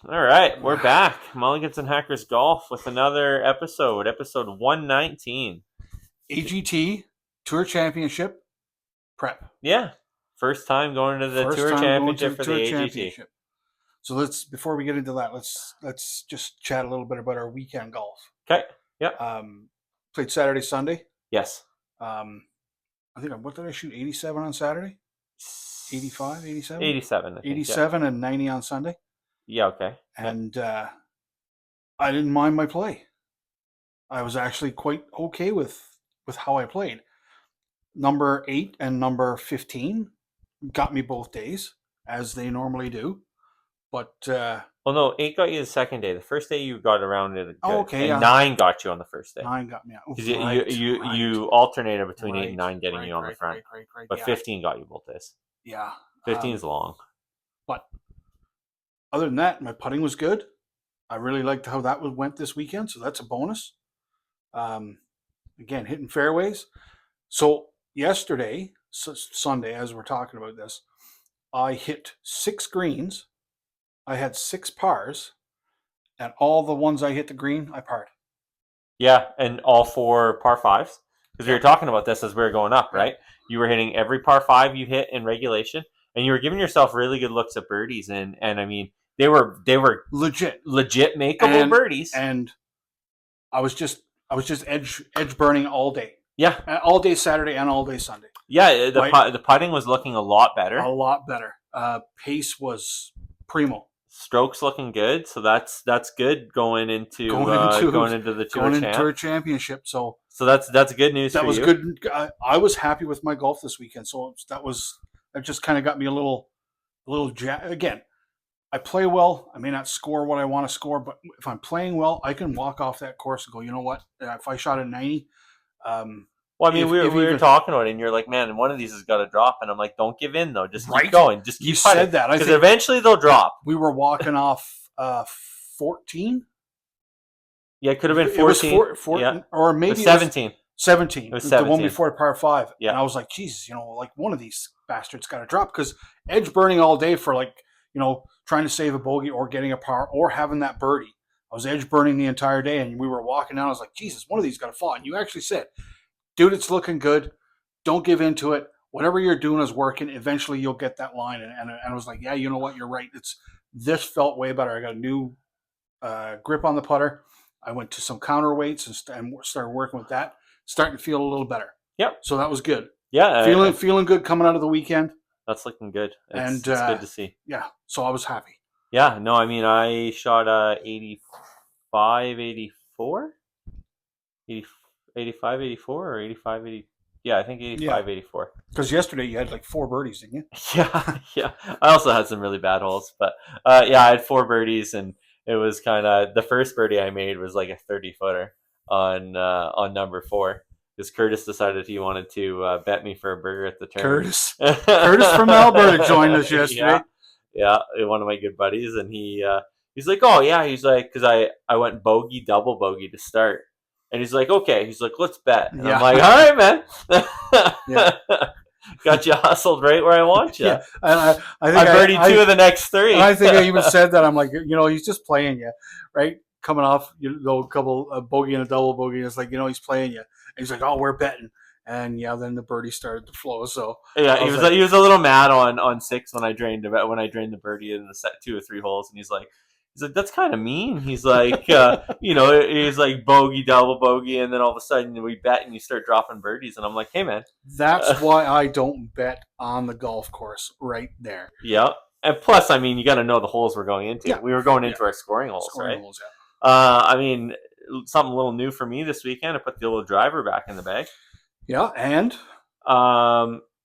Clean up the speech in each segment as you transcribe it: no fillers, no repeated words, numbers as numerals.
All right, we're back. Mulligans and Hackers Golf with another episode 119. AGT Tour Championship prep. Yeah, first time going to the First Tour time going to Championship the for the Tour AGT. Championship. So before we get into that, let's just chat a little bit about our weekend golf. Okay, yeah, Played Saturday, Sunday. yes. I think what did I shoot? 87 on Saturday. 85, 87? 87, I think. 87 and 90 on Sunday. Yeah, okay. And I didn't mind my play. I was actually quite okay with how I played. Number 8 and number 15 got me both days, as they normally do. But Well, no, 8 got you the second day. The first day you got around it good. okay, and yeah. 9 got you on the first day. 9 got me out. Because you alternated between 8 and 9 getting you on the front. Right, but yeah. 15 got you both days. Yeah. 15 is long. But other than that, my putting was good. I really liked how that went this weekend, so that's a bonus. Again, hitting fairways. So yesterday, Sunday, as we're talking about this, I hit 6 greens. I had 6 pars, and all the ones I hit the green, I parred. Yeah, and all 4 par 5s. Because we were talking about this as we were going up, right? You were hitting every par 5 you hit in regulation, and you were giving yourself really good looks at birdies. And I mean, they were legit makeable birdies. And I was just edge burning all day. Yeah, all day Saturday and all day Sunday. Yeah, the putting was looking a lot better. A lot better. Pace was primo. Strokes looking good, so that's good going into the Tour Championship. So that's good news. That was good. I was happy with my golf this weekend. So that just kind of got me a little again. I play well. I may not score what I want to score, but if I'm playing well, I can walk off that course and go, you know what? If I shot a 90. Well, I mean, we were talking about it, and you're like, man, one of these has got to drop. And I'm like, don't give in, though. Just keep going. Just keep putting. You said that. Because eventually they'll drop. We were walking off 14. Yeah, it could have been 14. It was 14 yeah. Or maybe 17. 17. It was 17. The one before par 5. Yeah. And I was like, Jesus, like one of these bastards got to drop. Because edge burning all day for trying to save a bogey or getting a par or having that birdie. I was edge burning the entire day, and we were walking down. I was like, Jesus, one of these got to fall. And you actually said, dude, it's looking good. Don't give into it. Whatever you're doing is working. Eventually, you'll get that line. And I was like, yeah, you know what? You're right. This felt way better. I got a new grip on the putter. I went to some counterweights and started working with that. Starting to feel a little better. Yep. So that was good. Yeah. Feeling good coming out of the weekend. That's looking good. It's good to see. Yeah. So I was happy. Yeah. No, I mean, I shot 85, 84? 85, 84 or 85, 80. Yeah, I think 85, 84. Because yesterday you had like 4 birdies, didn't you? Yeah. I also had some really bad holes, but yeah, I had 4 birdies, and it was kind of the first birdie I made was like a 30-footer on number 4. Because Curtis decided he wanted to bet me for a burger at the turn. Curtis from Alberta joined us yesterday. Yeah, one of my good buddies, and he's like, oh yeah, he's like, because I went bogey, double bogey to start. And he's like, okay. He's like, let's bet. And I'm like, all right, man. Got you hustled right where I want you. Yeah. And I think I birdied 2 of the next 3. And I think I even said that. I'm like, he's just playing you, right? Coming off, a couple a bogey and a double bogey. It's like, he's playing you. And he's like, oh, we're betting. And yeah, then the birdie started to flow. So yeah, he was a little mad on 6 when I drained the birdie in the set 2 or 3 holes, and he's like, that's kind of mean. He's like, he's like bogey, double bogey, and then all of a sudden we bet and you start dropping birdies, and I'm like, hey man, that's why I don't bet on the golf course right there. Yeah, and plus, I mean, you got to know the holes we're going into. Yeah. We were going into our scoring holes, right? I mean, something a little new for me this weekend. I put the little driver back in the bag. Yeah, and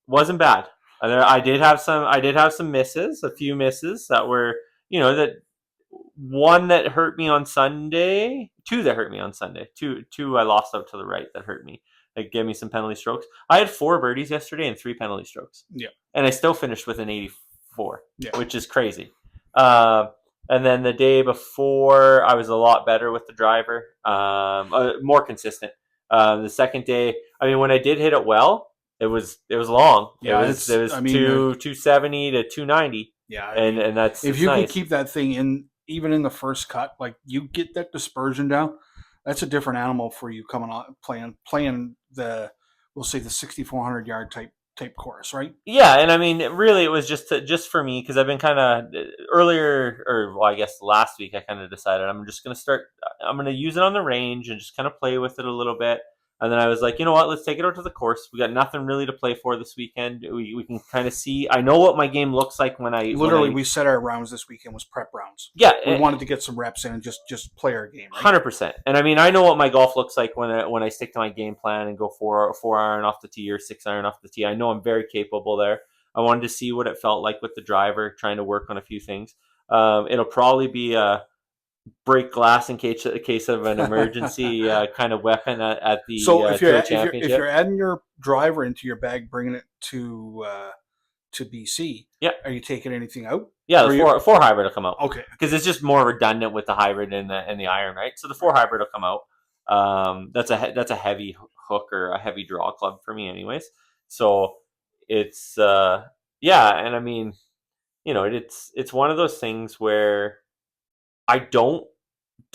wasn't bad. I did have some misses, a few misses that were, that. One that hurt me on Sunday. 2 that hurt me on Sunday. Two I lost out to the right that hurt me. That gave me some penalty strokes. I had 4 birdies yesterday and 3 penalty strokes. Yeah. And I still finished with an 84, yeah, which is crazy. And then the day before, I was a lot better with the driver, more consistent. The second day, I mean, when I did hit it well, it was long. Yeah, it was 270 to 290. Yeah, and that's if you can keep that thing even in the first cut, like you get that dispersion down, that's a different animal for you coming on playing the we'll say the 6,400 yard type course, right? Yeah, and I mean, really, it was just for me because I've been kind of earlier, or well, I guess last week I kind of decided I'm just gonna start. I'm gonna use it on the range and just kind of play with it a little bit. And then I was like, you know what? Let's take it out to the course. We got nothing really to play for this weekend. We can kind of see. I know what my game looks like Literally, we set our rounds this weekend was prep rounds. yeah, We wanted to get some reps in and just play our game, right? 100%. And I mean, I know what my golf looks like when I stick to my game plan and go four iron off the tee or 6 iron off the tee. I know I'm very capable there. I wanted to see what it felt like with the driver, trying to work on a few things. It'll probably be a break glass in case of an emergency kind of weapon at the So if Tour you're if Championship. you're adding your driver into your bag, bringing it to BC, Yeah, are you taking anything out? yeah, the Or you four hybrid will come out okay? because it's just more redundant with the hybrid and the iron, right? So the four hybrid will come out. That's a heavy hook or a heavy draw club for me, anyways. So it's yeah, and I mean, it's one of those things where I don't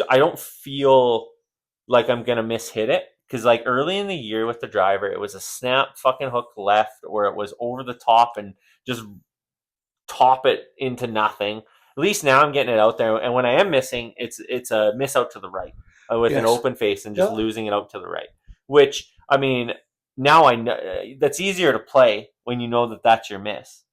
I don't feel like I'm gonna mishit it because like early in the year with the driver, it was a snap fucking hook left or it was over the top and just top it into nothing. At least now I'm getting it out there, and when I am missing, it's a miss out to the right with an Yes. open face and just Yeah. losing it out to the right. Which I mean, now I know that's easier to play when you know that that's your miss.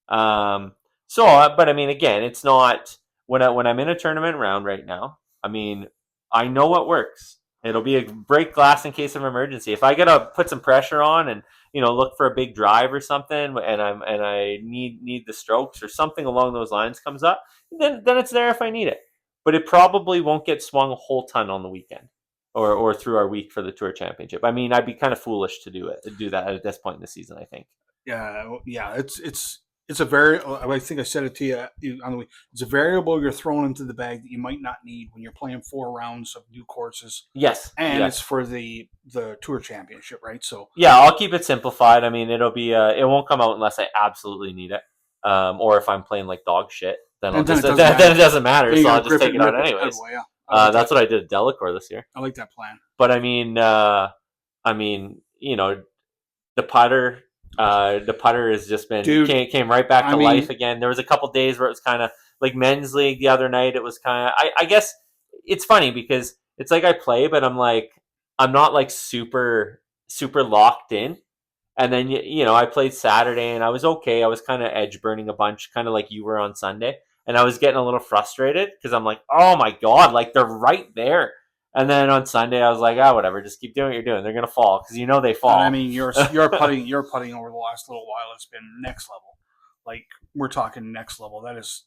Um, but I mean, again, it's not when I'm in a tournament round right now. I mean, I know what works. It'll be a break glass in case of emergency. If I gotta put some pressure on and look for a big drive or something, and I need the strokes or something along those lines comes up, then it's there if I need it. But it probably won't get swung a whole ton on the weekend or through our week for the Tour Championship. I mean, I'd be kind of foolish to do that at this point in the season. I think. Yeah. It's a very. I think I said it to you on the way. It's a variable you're throwing into the bag that you might not need when you're playing 4 rounds of new courses, Yes, and it's yes, for the Tour Championship, right? So yeah. I'll keep it simplified. I mean, it won't come out unless I absolutely need it, or if I'm playing like dog shit, then I'll and then just it doesn't then matter. it doesn't matter. Then you So got I'll to just grip it take it and out rip it out of the anyways. way. Yeah, I like that. That's what I did at Delacorte this year. I like that plan, But I mean, the putter has just been dude. came right back I to life mean, again. There was a couple days where it was kind of like men's league the other night. It was kind of I guess it's funny because it's like I play, but I'm not like super locked in. And then I played Saturday and I was okay. I was kind of edge burning a bunch, kind of like you were on Sunday, and I was getting a little frustrated because I'm like, oh my god, like they're right there. And then on Sunday, I was like, whatever, just keep doing what you're doing. They're gonna fall because they and I fall. mean, you're putting over the last little while. It's been next level. Like we're talking next level. That is,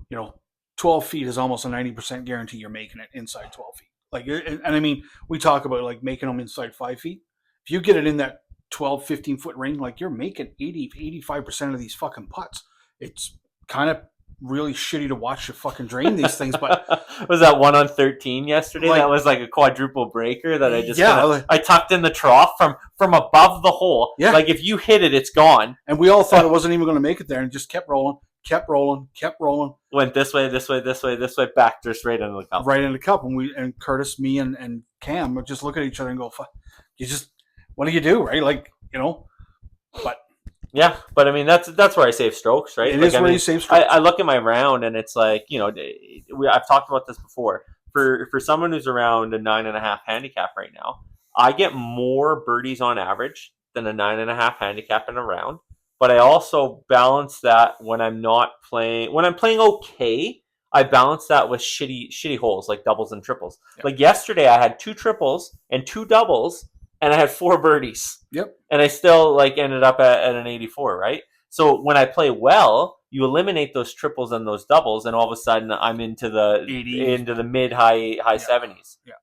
you know, 12 feet is almost a 90% guarantee you're making it inside 12 feet. Like, and I mean, we talk about like making them inside 5 feet. If you get it in that 12, 15 foot range, like you're making 85% of these fucking putts. It's kind of really shitty to watch you fucking drain these things, but Was that one on 13 yesterday? like, That was like a quadruple breaker that I just yeah, like, I tucked in the trough from above the hole. yeah. Like if you hit it, it's gone. And we all thought it wasn't even going to make it there and just kept rolling, kept rolling, kept rolling. Went this way, this way, this way, this way, back just right into the cup. Right in the cup. And Curtis, me, and Cam would just look at each other and go, you just, what do you do, right? Like, but Yeah, but I mean that's where I save strokes, right? it Like is I where mean, you save strokes. I look at my round and it's like I've talked about this before. For someone who's around a 9.5 handicap right now, I get more birdies on average than a 9.5 handicap in a round. But I also balance that when I'm not playing. When I'm playing okay, I balance that with shitty holes like doubles and triples. Yeah. Like yesterday, I had 2 triples and 2 doubles, and I had 4 birdies. Yep. And I still like ended up at an 84, right? So when I play well, you eliminate those triples and those doubles, and all of a sudden I'm into the 80. mid high Yeah. 70s. Yeah.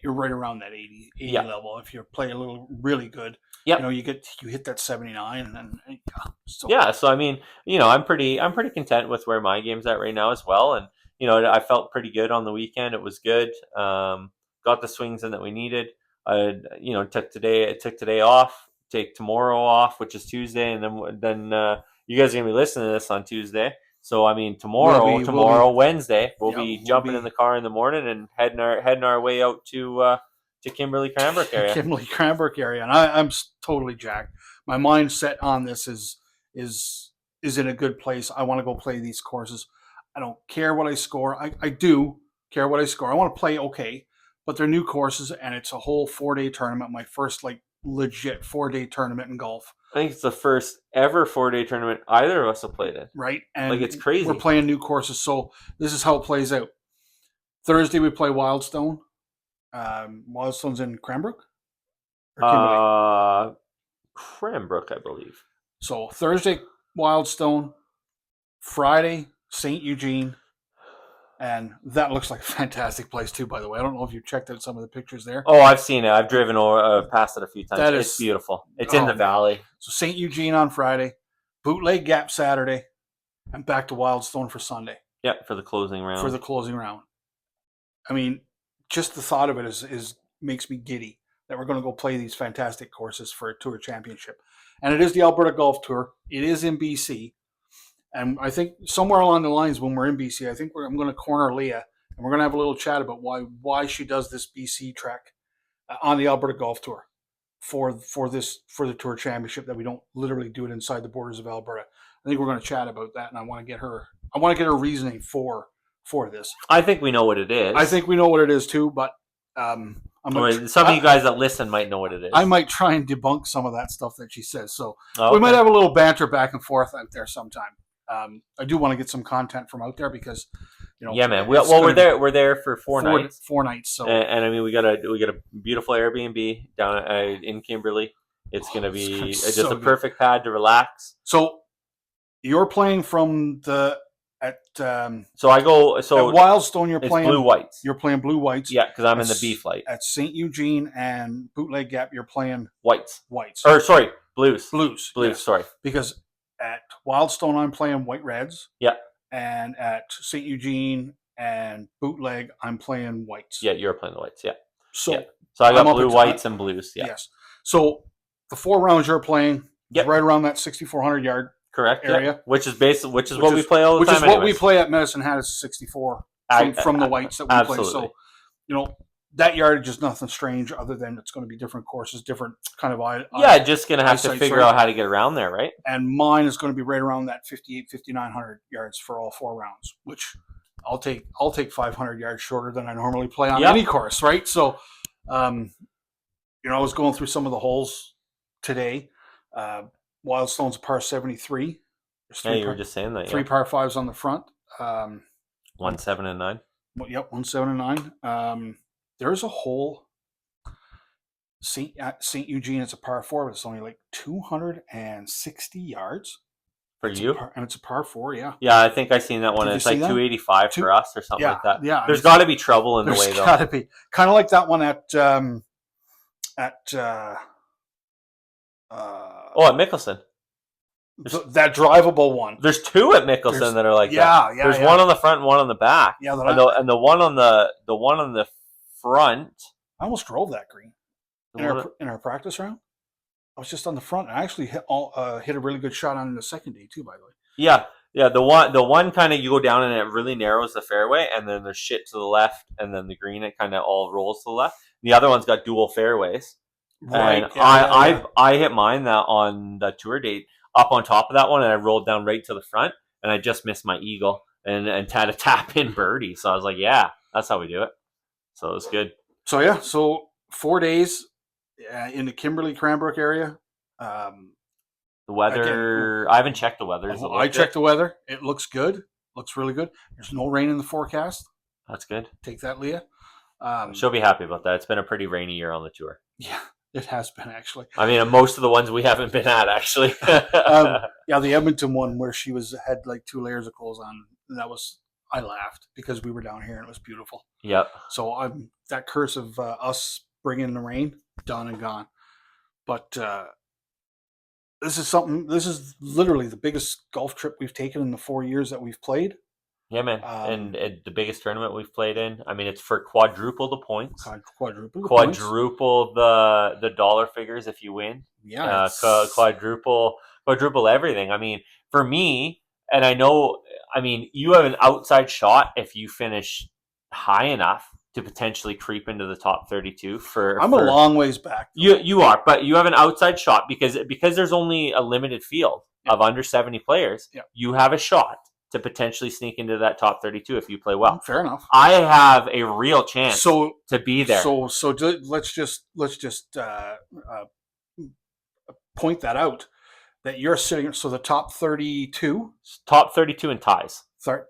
You're right around that 80 Yeah. level. If you're playing a little really good, Yep. you hit that 79 and then Yeah, so I mean, I'm pretty content with where my game's at right now as well, and I felt pretty good on the weekend. It was good. Got the swings in that we needed. I took today off, take tomorrow off, which is Tuesday, and then you guys are gonna be listening to this on Tuesday. So I mean, We'll be Wednesday, we'll yeah, be we'll jumping in be the car in the morning and heading our way out to Kimberly Cranbrook area. Kimberly Cranbrook area, and I'm totally jacked. My mindset on this is is in a good place. I want to go play these courses. I don't care what I score. I do care what I score. I want to play okay, but they're new courses, and it's a whole 4 day tournament. My first like legit 4 day tournament in golf, I think it's the first ever 4 day tournament either of us have played in. right? Like, And it's crazy. we're playing new courses, so this is how it plays out. Thursday we play Wildstone. Wildstone's in Cranbrook or Kimberly. Cranbrook, I believe. So Thursday Wildstone, Friday St. Eugene, and that looks like a fantastic place too. By the way, I don't know if you checked out some of the pictures there. Oh, I've seen it. I've driven over past it a few times. It's Is beautiful. It's in the valley. So St. Eugene on Friday, Bootleg Gap Saturday, and back to Wildstone for Sunday. Yeah, for the closing round. For the closing round. I mean, just the thought of it is makes me giddy that we're going to go play these fantastic courses for a tour championship. And it is the Alberta Golf Tour. It is in BC. And I think somewhere along the lines when we're in BC, I think I'm going to corner Leah and we're going to have a little chat about why she does this BC trek on the Alberta Golf Tour for the tour championship, that we don't literally do it inside the borders of Alberta. I think we're going to chat about that, and I want to get her reasoning for this. I think we know what it is. I think we know what it is too, but some of you guys that listen might know what it is. I might try and debunk some of that stuff that she says. So we might have a little banter back and forth out there sometime. I do want to get some content from out there because, yeah, man. We're there for four nights. 4 nights. So and I mean, we got a beautiful Airbnb down in Kimberly. It's going to be just a perfect pad to relax. So you're playing from at Wildstone. You're playing blue whites. You're playing blue whites. Yeah, because I'm in the B flight. At St. Eugene and Bootleg Gap, you're playing whites. Or sorry, blues. Yes. Sorry, because at Wildstone I'm playing white reds. Yeah. And at St. Eugene and Bootleg I'm playing whites. Yeah, you're playing the whites. Yeah. So I got blue, whites, and blues. Yeah. Yes. So the 4 rounds you're playing, right around that 6,400 yard. Correct area, yeah. which is what we play all the time. Which is what we play at Medicine Hat is 64 from the whites that we absolutely. play. So, that yardage is nothing strange other than it's going to be different courses, different kind of just going to have to figure out how to get around there, right? And mine is going to be right around that 5,900 yards for all 4 rounds, which I'll take 500 yards shorter than I normally play on any course, right? So, I was going through some of the holes today. Wildstone's a par 73. Yeah, you were just saying that. 3 par 5s on the front. 1, 7, and 9. Yep, 1, 7, and 9. There's a hole. St. Eugene, it's a par 4, but it's only like 260 yards. For you? And it's a par 4, yeah. Yeah, I think I seen that one. It's like 285 for us or something like that. Yeah. There's got to be trouble in the way, though. There's got to be. Kind of like that one at Mickelson. That drivable one. There's 2 at Mickelson that are like that. Yeah, There's one on the front and one on the back. Yeah, and the one on the front. I almost drove that green in our practice round. I was just on the front, and I actually hit a really good shot on the second day too. By the way. Yeah. The one kind of you go down and it really narrows the fairway, and then there's shit to the left, and then the green it kind of all rolls to the left. The other one's got dual fairways. Right. And I hit mine on the tour date up on top of that one, and I rolled down right to the front, and I just missed my eagle and had a tap in birdie. So I was like, yeah, that's how we do it. So it was good. So 4 days in the Kimberly Cranbrook area. The weather, I haven't checked the weather. I checked the weather. It looks good. Looks really good. There's no rain in the forecast. That's good. Take that, Leah. She'll be happy about that. It's been a pretty rainy year on the tour. Yeah. It has been, actually. I mean, most of the ones we haven't been at, actually. The Edmonton one where she had like 2 layers of clothes on. And I laughed because we were down here and it was beautiful. Yep. So that curse of us bringing the rain, done and gone. But this is literally the biggest golf trip we've taken in the 4 years that we've played. Yeah, man. And the biggest tournament we've played in. I mean, it's for quadruple the points. Quadruple the dollar figures if you win. Yeah. Quadruple everything. I mean, for me, and I know, I mean, you have an outside shot if you finish high enough to potentially creep into the top 32 I'm a long ways back. You are, but you have an outside shot because there's only a limited field of under 70 players. Yeah. You have a shot to potentially sneak into that top 32 if you play well. Fair enough. I have a real chance to be there. So let's just point that out, that you're sitting. So the top 32 and ties.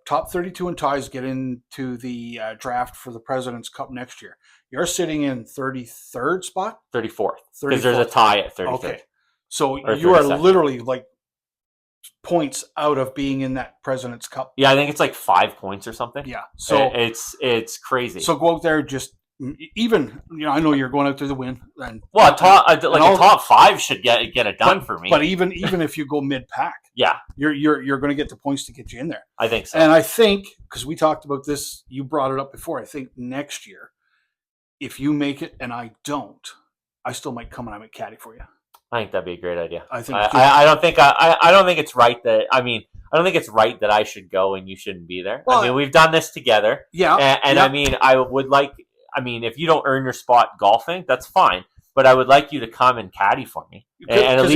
Top 32 and ties get into the draft for the President's Cup next year. You're sitting in 33rd spot? 34th. Because there's a tie at 33rd. Okay. So you are literally like points out of being in that President's Cup. Yeah, I think it's like 5 points or something. Yeah. So it's crazy. So go out there, just even, I know you're going out there to win. A top 5 should get it done for me. But even if you go mid pack, yeah, you're going to get the points to get you in there. I think so. And I think, because we talked about this, you brought it up before. I think next year, if you make it and I don't, I still might come and I'm a caddy for you. I think that'd be a great idea. I think I don't think it's right that I don't think it's right that I should go and you shouldn't be there. Well, I mean, we've done this together. Yeah. And I mean, if you don't earn your spot golfing, that's fine. But I would like you to come and caddy for me, and at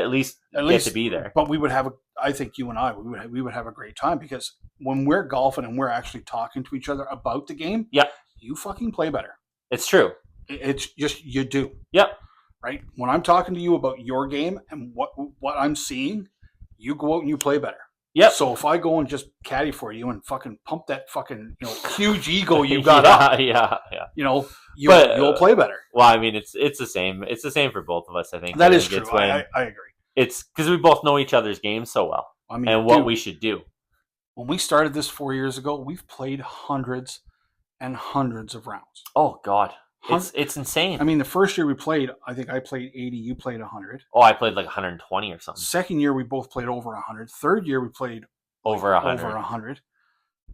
least get to be there. But we would have I think you and I, we would have a great time, because when we're golfing and we're actually talking to each other about the game, yeah, you fucking play better. It's true. It's just, you do. Yep. Right? When I'm talking to you about your game and what I'm seeing, you go out and you play better. Yep. So if I go and just caddy for you and fucking pump that fucking huge ego you got up, yeah, you'll play better. Well, I mean, it's the same. It's the same for both of us. I think that is true. I agree. It's because we both know each other's games so well, and what we should do. When we started this 4 years ago, we've played hundreds and hundreds of rounds. Oh God. It's insane. I mean, the first year we played, I think I played 80, you played 100. Oh, I played like 120 or something. Second year, we both played over 100. Third year, we played over 100.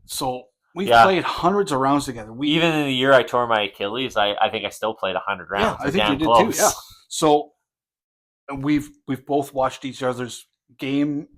So we've played hundreds of rounds together. Even in the year I tore my Achilles, I think I still played 100 rounds. Yeah, I think you did too. Yeah. So we've both watched each other's game,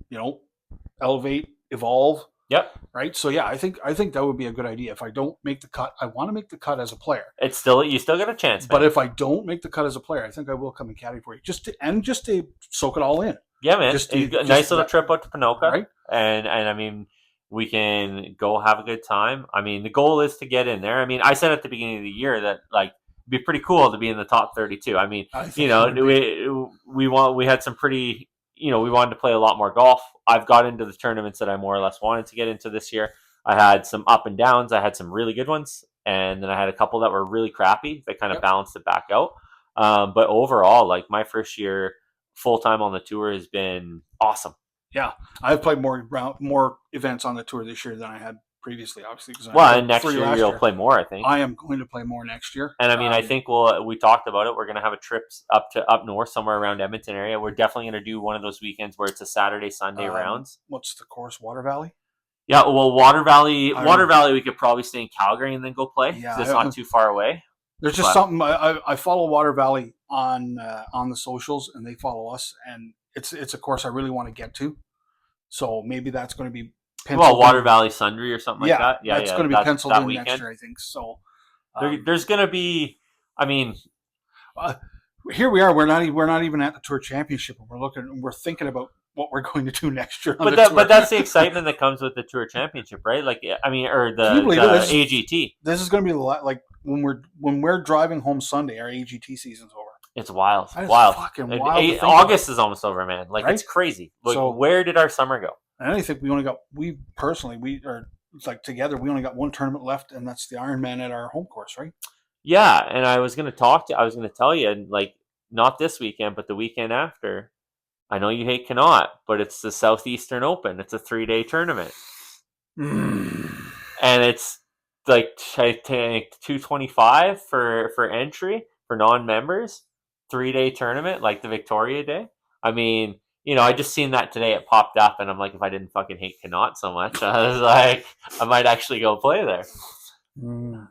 elevate, evolve. Yep. Right. So yeah, I think that would be a good idea. If I don't make the cut, I want to make the cut as a player. You still got a chance. Man. But if I don't make the cut as a player, I think I will come and caddy for you, just to soak it all in. Yeah, man. A nice little trip out to Ponoka, right? And I mean, we can go have a good time. I mean, the goal is to get in there. I mean, I said at the beginning of the year that it'd be pretty cool to be in the top 32. I mean, we had some pretty. We wanted to play a lot more golf. I've got into the tournaments that I more or less wanted to get into this year. I had some up and downs. I had some really good ones, and then I had a couple that were really crappy. That kind of balanced it back out. But overall, my first year full time on the tour has been awesome. Yeah, I've played more events on the tour this year than I had previously, obviously. And next year you'll play more, I think. I am going to play more next year. And I mean, I think we talked about it. We're going to have a trip up north, somewhere around Edmonton area. We're definitely going to do one of those weekends where it's a Saturday, Sunday rounds. What's the course? Water Valley? Yeah, well, Water Valley, we could probably stay in Calgary and then go play. Yeah, it's not too far away. There's just something. I follow Water Valley on the socials, and they follow us, and it's a course I really want to get to. So maybe that's going to be. Water Valley Sundry or something like that. Yeah, that's going to be penciled in next year, I think. So there's going to be. I mean, here we are. We're not even at the Tour Championship. We're thinking about what we're going to do next year. But that's the excitement that comes with the Tour Championship, right? Or the AGT. This is going to be like when we're driving home Sunday. Our AGT season's over. It's wild. Fucking wild. August is almost over, man. Right? It's crazy. So where did our summer go? And I think together we only got one tournament left, and that's the Ironman at our home course, right? Yeah, and I was going to tell you, not this weekend, but the weekend after. I know you hate Connaught, but it's the Southeastern Open. It's a 3-day tournament, and it's I think $225 for entry for non-members. 3-day tournament, like the Victoria Day. I mean, I just seen that today. It popped up, and I'm like, if I didn't fucking hate Connaught so much, I was like, I might actually go play there. I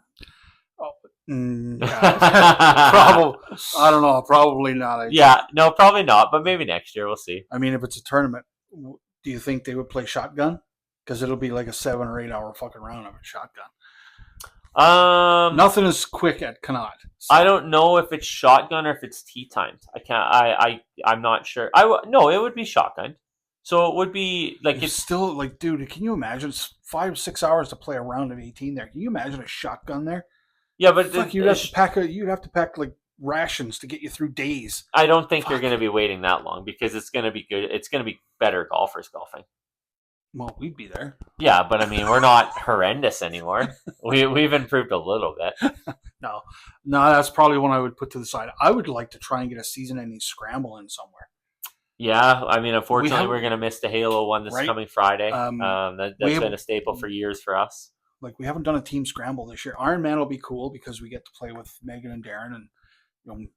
don't know. Probably not. Yeah, no, probably not. But maybe next year, we'll see. I mean, if it's a tournament, do you think they would play shotgun? Because it'll be like a 7 or 8 hour fucking round of a shotgun. Um, Nothing is quick at Connaught. So. I don't know if it's shotgun or if it's tee timed. I can't. I'm not sure. No, it would be shotgun. So it would be like it's still like, dude. Can you imagine? It's 5-6 hours to play a round of 18 there. Can you imagine a shotgun there? Yeah, but Fuck, you'd have to pack like rations to get you through days. I don't think you're going to be waiting that long because it's going to be good. It's going to be better golfers golfing. Well, we'd be there. Yeah, but I mean, we're not horrendous anymore. We've improved a little bit. No, that's probably one I would put to the side. I would like to try and get a season-ending scramble in somewhere. Yeah, I mean, unfortunately, we're going to miss the Halo one this coming Friday. That's been a staple for years for us. Like, we haven't done a team scramble this year. Iron Man will be cool because we get to play with Megan and Darren, and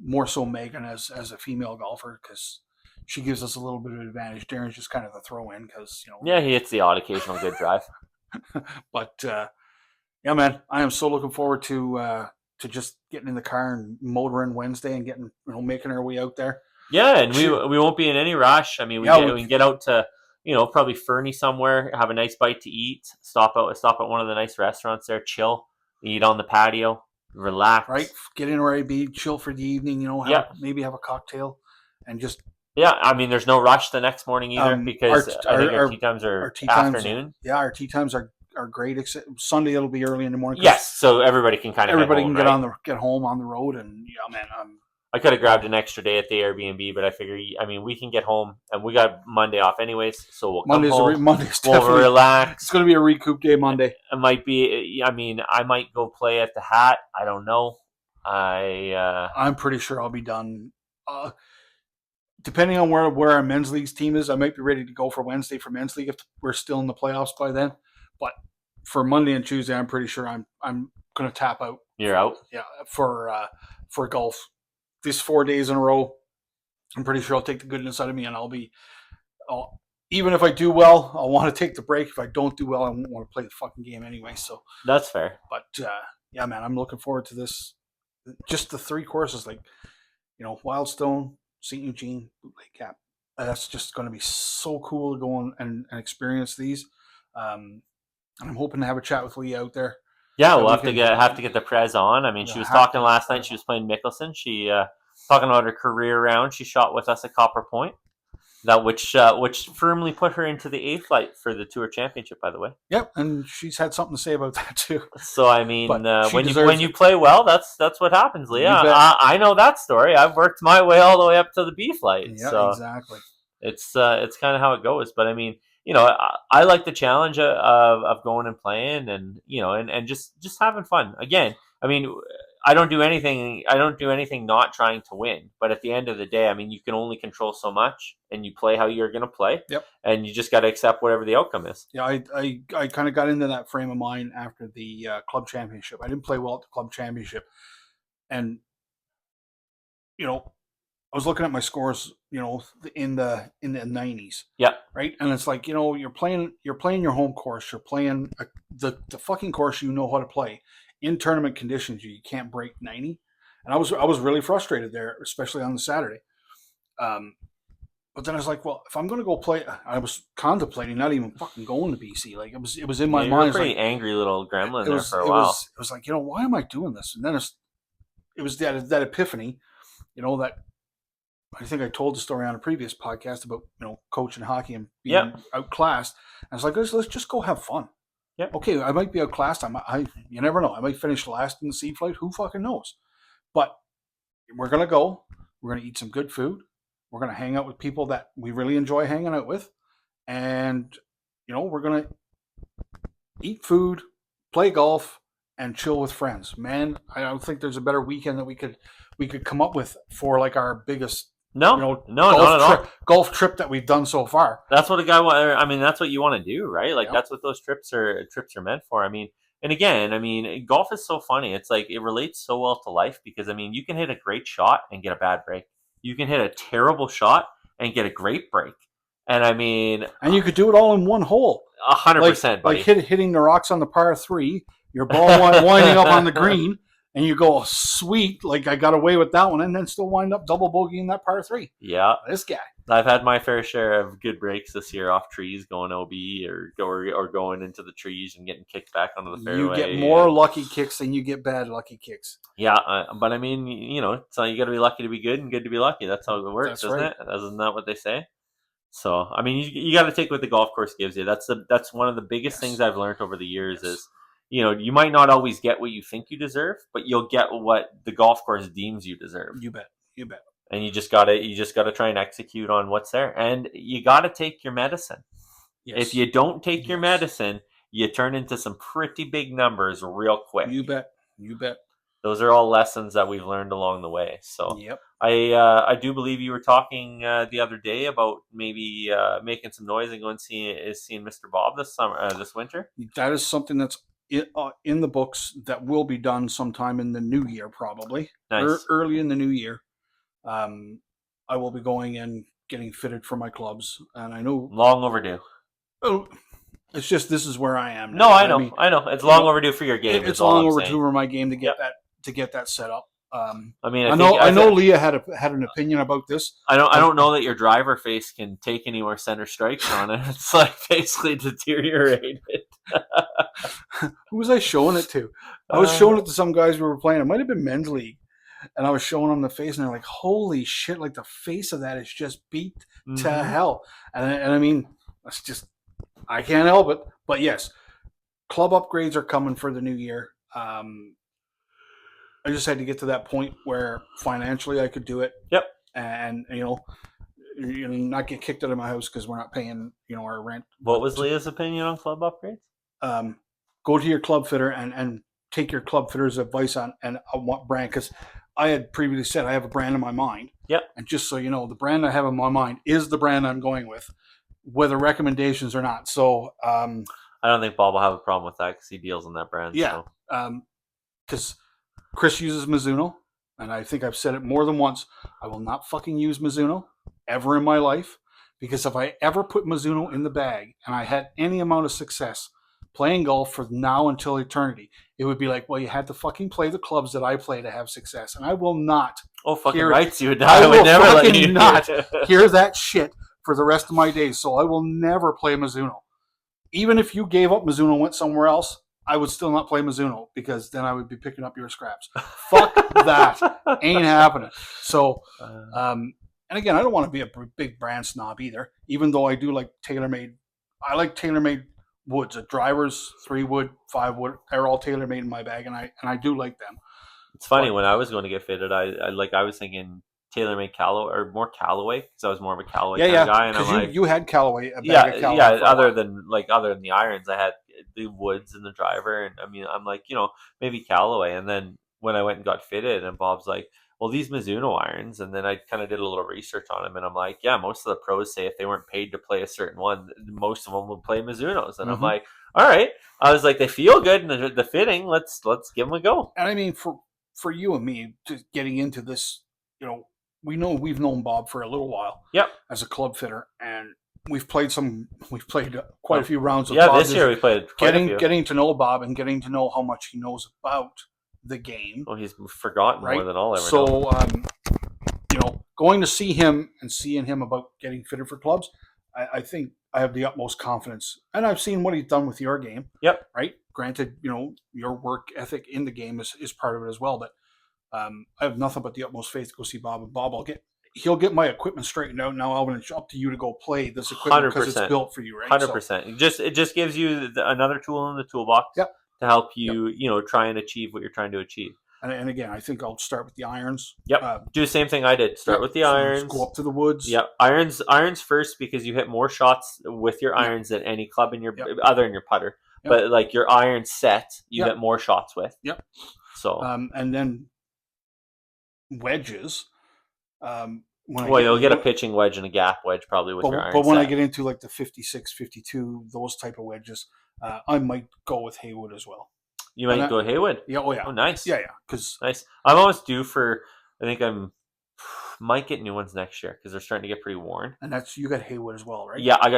more so Megan as a female golfer because she gives us a little bit of advantage. Darren's just kind of a throw-in because Yeah, he hits the odd occasional good drive. But yeah, man, I am so looking forward to just getting in the car and motoring Wednesday and getting making our way out there. Yeah, and we won't be in any rush. I mean, we can get out to probably Fernie somewhere, have a nice bite to eat, stop at one of the nice restaurants there, chill, eat on the patio, relax. Right, get in where I be, chill for the evening. Maybe have a cocktail, and just. Yeah, I mean, there's no rush the next morning either because I think our tee times are afternoon. Our tee times are great. Except Sunday it'll be early in the morning. Yes, so everybody can get home on the road, and man, I could have grabbed an extra day at the Airbnb, but I figure, we can get home, and we got Monday off anyways, so we'll come home. We'll relax. It's going to be a recoup day Monday. It might be. I mean, I might go play at the Hat. I don't know. I'm pretty sure I'll be done. Depending on where our men's league's team is, I might be ready to go for Wednesday for men's league if we're still in the playoffs by then. But for Monday and Tuesday, I'm pretty sure I'm going to tap out. You're out? Yeah, for golf. These 4 days in a row, I'm pretty sure I'll take the goodness out of me, and even if I do well, I'll want to take the break. If I don't do well, I won't want to play the fucking game anyway. So that's fair. But yeah, man, I'm looking forward to this. Just the 3 courses, like Wildstone, St. Eugene, Bootleg Cap. That's just going to be so cool to go and experience these. And I'm hoping to have a chat with Leah out there. Yeah, we'll have to get the Prez on. I mean, she was talking last night. She was playing Mickelson. She talking about her career round. She shot with us at Copper Point. That which firmly put her into the 8th flight for the Tour Championship, by the way. Yep, and she's had something to say about that too. So I mean, when you play well, that's what happens, Leah. I know that story. I've worked my way all the way up to the B flight. Yeah, so exactly. It's kind of how it goes. But I mean, I like the challenge of going and playing, and and just having fun. Again, I mean, I don't do anything not trying to win. But at the end of the day, I mean, you can only control so much, and you play how you're going to play. Yep. And you just got to accept whatever the outcome is. Yeah, I kind of got into that frame of mind after the club championship. I didn't play well at the club championship, and I was looking at my scores, in the 90s. Yeah. Right, and it's like you're playing your home course. You're playing the fucking course how to play. In tournament conditions, you can't break 90, and I was really frustrated there, especially on the Saturday. But then I was like, well, if I'm going to go play, I was contemplating not even fucking going to BC. Like it was in my mind. You were a pretty angry little gremlin there for a while. It was like, why am I doing this? And then it was that epiphany, that I think I told the story on a previous podcast about coaching hockey and being outclassed. And I was like, let's just go have fun. Yeah. Okay, I might be outclassed. You never know. I might finish last in the C flight. Who fucking knows? But we're gonna go. We're gonna eat some good food. We're gonna hang out with people that we really enjoy hanging out with, and we're gonna eat food, play golf, and chill with friends. Man, I don't think there's a better weekend that we could come up with for like our biggest. No, not at all. Golf trip that we've done so far. That's what a guy. I mean, that's what you want to do, right? Like that's what those trips are meant for. I mean, and again, I mean, golf is so funny. It's like it relates so well to life because I mean, you can hit a great shot and get a bad break. You can hit a terrible shot and get a great break. And I mean, and you could do it all in one hole. 100%, like hitting the rocks on the par 3. Your ball winding up on the green. and you go, oh, sweet, like I got away with that one, and then still wind up double bogeying that par three. Yeah. This guy. I've had my fair share of good breaks this year off trees, going OB or going into the trees and getting kicked back onto the fairway. You get more lucky kicks than you get bad lucky kicks. Yeah, but I mean, so you got to be lucky to be good and good to be lucky. That's how it works, isn't it? Isn't that what they say? So, I mean, you got to take what the golf course gives you. That's one of the biggest things I've learned over the years is, you might not always get what you think you deserve, but you'll get what the golf course deems you deserve. You bet. And you just gotta try and execute on what's there, and you gotta take your medicine. Yes. If you don't take your medicine, you turn into some pretty big numbers real quick. You bet. Those are all lessons that we've learned along the way. So yep. I do believe you were talking the other day about maybe making some noise and going seeing Mr. Bob this winter. That is something that's in the books that will be done sometime in the new year, probably. Nice. Early in the new year. I will be going and getting fitted for my clubs, and I know long overdue. Oh, it's just this is where I am now. No, I know. It's long overdue for your game. It's long overdue for my game to get that set up. I mean, I know Leah had an opinion about this. I don't know that your driver face can take any more center strikes on it. It's like basically deteriorated. Who was I showing it to? I was showing it to some guys we were playing. It might have been men's league. And I was showing them the face, and they're like, holy shit, like the face of that is just beat to hell. And I mean, that's just, I can't help it. But yes, club upgrades are coming for the new year. I just had to get to that point where financially I could do it. Yep. And, not get kicked out of my house because we're not paying, our rent. What was Leah's opinion on club upgrades? Go to your club fitter and take your club fitter's advice on what brand, because I had previously said I have a brand in my mind. Yep. And just so you know, the brand I have in my mind is the brand I'm going with, whether recommendations or not. So I don't think Bob will have a problem with that because he deals in that brand. Yeah. Because Chris uses Mizuno, and I think I've said it more than once. I will not fucking use Mizuno ever in my life, because if I ever put Mizuno in the bag and I had any amount of success playing golf for now until eternity, it would be like, well, you had to fucking play the clubs that I play to have success, and I will not. Oh, fucking rights you would. I would never let you not hear that shit for the rest of my days. So I will never play Mizuno. Even if you gave up Mizuno and went somewhere else, I would still not play Mizuno, because then I would be picking up your scraps. Fuck that. Ain't happening. So, and again, I don't want to be a big brand snob either, even though I do like TaylorMade. I like TaylorMade woods, drivers, 3-wood, 5-wood. They're all TaylorMade in my bag, and I do like them. It's funny, when I was going to get fitted, I was thinking TaylorMade Callaway, or more Callaway, because I was more of a Callaway kind of guy. And I'm like, you had Callaway, a bag of Callaway. Other than the irons, I had the woods and the driver, and I mean, I'm like, maybe Callaway. And then when I went and got fitted, and Bob's like, well, these Mizuno irons, and then I kind of did a little research on them, and I'm like, yeah, most of the pros say if they weren't paid to play a certain one, most of them would play Mizunos, and I'm like, all right. I was like, they feel good, and the fitting, let's give them a go. And I mean, for you and me, just getting into this, we've known Bob for a little while. Yep. As a club fitter, and we've played quite a few rounds with Bob. Yeah, this year we played quite a few. Getting to know Bob and getting to know how much he knows about the game. Well, he's forgotten more than I'll ever know. So, going to see him and seeing him about getting fitted for clubs, I think I have the utmost confidence. And I've seen what he's done with your game. Yep. Right? Granted, your work ethic in the game is part of it as well. But I have nothing but the utmost faith to go see Bob. And Bob, he'll get my equipment straightened out now, Alvin. It's up to you to go play this equipment because it's built for you, right? 100%. It just gives you another tool in the toolbox. Yep. To help you, try and achieve what you're trying to achieve. And again, I think I'll start with the irons. Yep. Do the same thing I did. Start with the irons. Go up to the woods. Yep. Irons first, because you hit more shots with your irons than any club in your other than your putter. Yep. But like your iron set, you get more shots with. Yep. So. And then wedges. You'll get a pitching wedge and a gap wedge probably with your iron. But when I get into like the 56, 52, those type of wedges, I might go with Haywood as well. You might go Haywood? Yeah. Oh, yeah. Oh, nice. Yeah. Nice. I'm almost due for, I think might get new ones next year because they're starting to get pretty worn. And you got Haywood as well, right? Yeah, I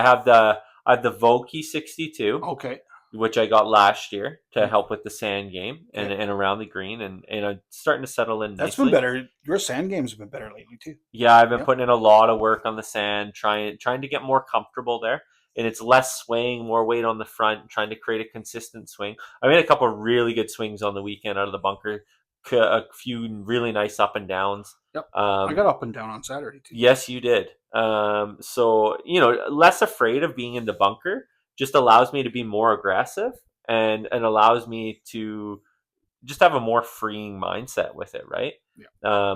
have the Vokey 62. Okay. which I got last year to Mm. help with the sand game Okay. and around the green, and starting to settle in That's been nicely. better. Your sand games have been better lately too. Yeah, I've been Yep. putting in a lot of work on the sand, trying to get more comfortable there. And it's less swaying, more weight on the front, trying to create a consistent swing. I made a couple of really good swings on the weekend out of the bunker, a few really nice up and downs. Yep. I Um, got up and down on Saturday too. yes, you did. So less afraid of being in the bunker just allows me to be more aggressive and allows me to just have a more freeing mindset with it, right? Yeah.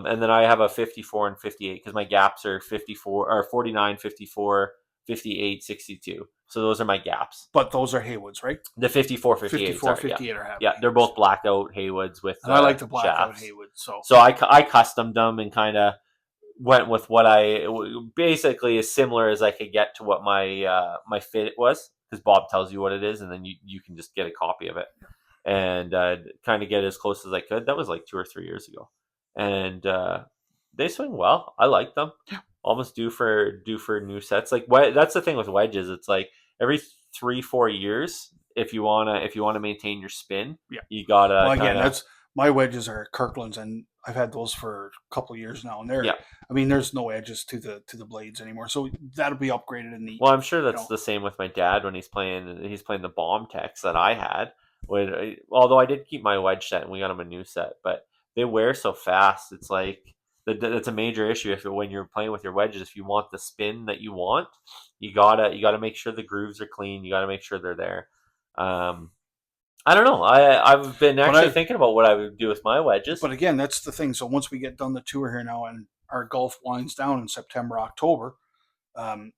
And then I have a 54 and 58 because my gaps are 54 or 49, 54, 58, 62. So those are my gaps. But those are Haywoods, right? The 54, 58, 54, sorry, 58 are half. yeah, they're both blackout Haywoods with And I like the blackout shafts. Haywood. So So I customed them and kind of went with what I basically as similar as I could get to what my fit was, because Bob tells you what it is, and then you can just get a copy of it and kind of get as close as I could. That was like 2 or 3 years ago, and they swing well. I like them. Yeah. Almost due for new sets. Like that's the thing with wedges. It's like every 3-4 years, if you wanna maintain your spin, yeah. you gotta Well, again, kind of that's my wedges are Kirkland's, and I've had those for a couple of years now, and they're. yeah. I mean, there's no edges to the blades anymore, so that'll be upgraded and neat. Well, I'm sure You that's know, the same with my dad when he's playing. He's playing the bomb techs that I had. Although I did keep my wedge set and we got him a new set, but they wear so fast. It's like that's a major issue if when you're playing with your wedges. If you want the spin that you want, you gotta make sure the grooves are clean. You gotta make sure they're there. Um, I don't know. I've been but actually thinking about what I would do with my wedges. but again, that's the thing. So once we get done the tour here now, and our golf winds down in September, October, um,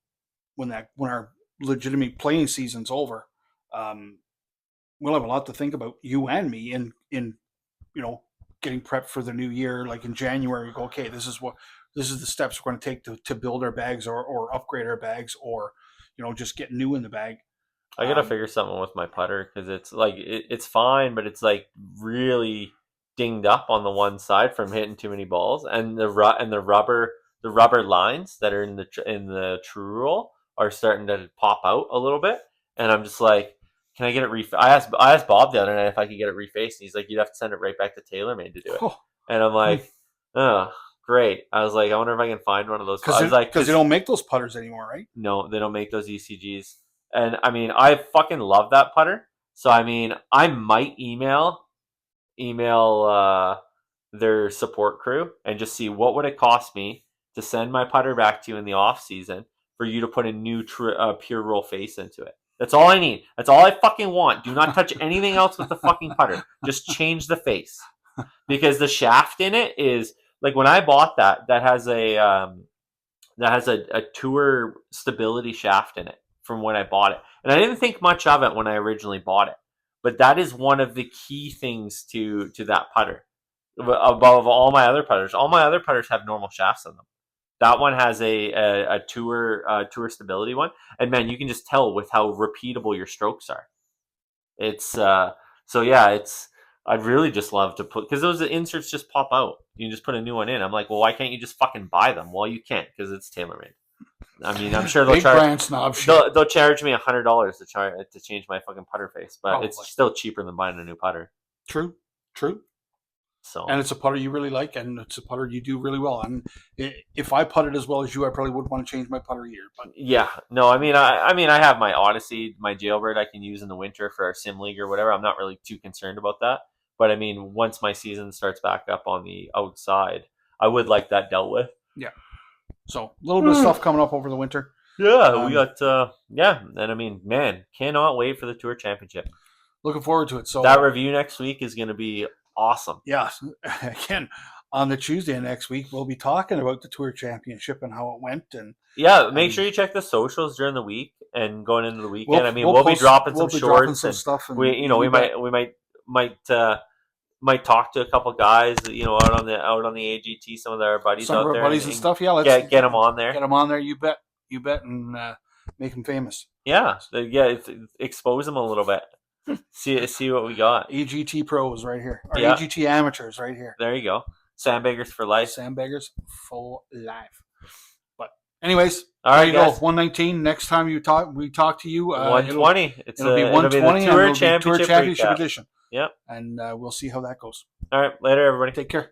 when our legitimate playing season's over, um, we'll have a lot to think about, you and me, in getting prepped for the new year. Like in January, we go, okay, this is the steps we're going to take to build our bags or upgrade our bags, or just get new in the bag. I gotta figure something with my putter because it's like it's fine, but it's like really dinged up on the one side from hitting too many balls, and the rubber lines that are in the true roll are starting to pop out a little bit, and I'm just like, can I get it I asked Bob the other night if I could get it refaced, and he's like, you'd have to send it right back to TaylorMade to do it, Oh, and I'm like, oh, great. I was like, I wonder if I can find one of those. I was like, because they don't make those putters anymore, right? no, they don't make those ECGs. And I mean, I fucking love that putter. So I mean, I might email their support crew and just see what would it cost me to send my putter back to you in the off season for you to put a new pure roll face into it. That's all I need. That's all I fucking want. Do not touch anything else with the fucking putter. Just change the face, because the shaft in it is like when I bought that has a tour stability shaft in it from when I bought it. And I didn't think much of it when I originally bought it. But that is one of the key things to that putter. Above all my other putters. All my other putters have normal shafts in them. That one has a tour stability one. And man, you can just tell with how repeatable your strokes are. It's so yeah, I'd really just love to put, because those inserts just pop out. You can just put a new one in. I'm like, well, why can't you just fucking buy them? Well, you can't, because it's TaylorMade. I mean, I'm sure Big brand snob shit. they'll charge me $100 to change my fucking putter face, but Probably. it's still cheaper than buying a new putter. True. So And it's a putter you really like, and it's a putter you do really well. And if I putted as well as you, I probably wouldn't want to change my putter either. But yeah, no, I have my Odyssey, my Jailbird I can use in the winter for our sim league or whatever. I'm not really too concerned about that. But I mean, once my season starts back up on the outside, I would like that dealt with. yeah, so a little bit of stuff coming up over the winter. Yeah, we got and I mean, man, cannot wait for the Tour Championship. Looking forward to it. So that review next week is going to be awesome. Yeah, again, on the Tuesday next week, we'll be talking about the Tour Championship and how it went. And yeah, make sure you check the socials during the week and going into the weekend. We'll be dropping some shorts, dropping some stuff. And we might talk to a couple guys, out on the AGT, some of our buddies out there, and stuff. Yeah, let's get them on there. Get them on there. You bet, and make them famous. Yeah, expose them a little bit. See what we got. AGT pros right here. Or yeah. AGT amateurs right here. There you go. Sandbaggers for life. Sandbaggers for life. But Anyways, All there right, you go. guys. 119. Next time we talk to you, 120. It'll be It'll be 120 the and Tour it'll be Tour Championship Championship recap. edition. Yep. And we'll see how that goes. All right. Later, everybody. Take care.